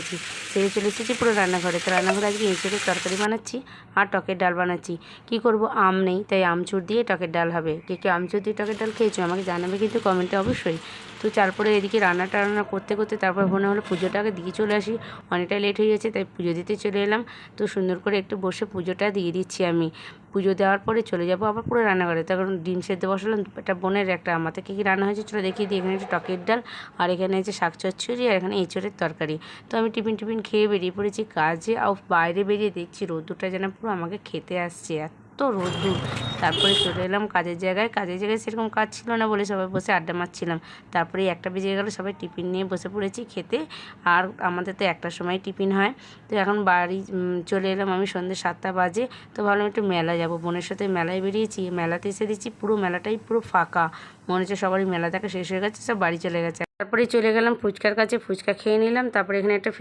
নিয়েছি, সেরে চলে এসেছি পুরো রান্নাঘরে। তো রান্নাঘরে আজকে এঁচোড়ের তরকারি বানাচ্ছি আর টকের ডাল বানাচ্ছি। কি করব, আম নেই, তাই আমচুর দিয়ে টকের ডাল হবে। কে কে আমচুর দিয়ে টকের ডাল খেয়েছো আমাকে জানাবে কিন্তু কমেন্টে অবশ্যই। তো তারপরে এদিকে রান্না করতে করতে তারপর মনে হলো পুজোটাকে দিয়ে চলে আসি, অনেকটা লেট হয়ে গেছে, তাই পুজো দিতে চলে এলাম। তো সুন্দর করে একটু বসে পুজোটা দিয়ে দিচ্ছি আমি। পুজো দেওয়ার পরে চলে যাব আবার পুরো রান্নাঘরে। তখন ডিম সেদ্ধ বসালাম, একটা বোনের একটা আমাতে কী কী রান্না হয়েছে চলো দেখিয়ে দিই। এখানে হচ্ছে টকের ডাল, আর এখানে হচ্ছে শাক চচ্চড়ি, আর এখানে এঁচোড়ের তরকারি। তো আমি টিফিন খেয়ে বেরিয়ে পড়েছি কাজে। আর বাইরে বেরিয়ে দেখছি রোদ্দুরটা যেন পুরো আমাকে খেতে আসছে, এত রোদ্দুর। তারপরে চলে এলাম কাজের জায়গায় সেরকম কাজ ছিল না বলে সবাই বসে আড্ডা মারছিলাম। তারপরে 1টা বেজে গেল, সবাই টিফিন নিয়ে বসে পড়েছি খেতে। আর আমাদের তো 1টার সময় টিফিন হয়। তো এখন বাড়ি চলে এলাম আমি, সন্ধ্যে 7টা বাজে। তো ভাবলাম একটু মেলা যাব, বোনের সাথে মেলায় বেরিয়েছি। মেলাতে এসে দিচ্ছি পুরো মেলাটাই পুরো ফাঁকা, মনে হচ্ছে সবারই মেলা দেখা শেষ হয়ে গেছে, সব বাড়ি চলে গেছে। তারপরে চলে গেলাম ফুচকার কাছে, ফুচকা খেয়ে নিলাম। তারপরে এখানে একটা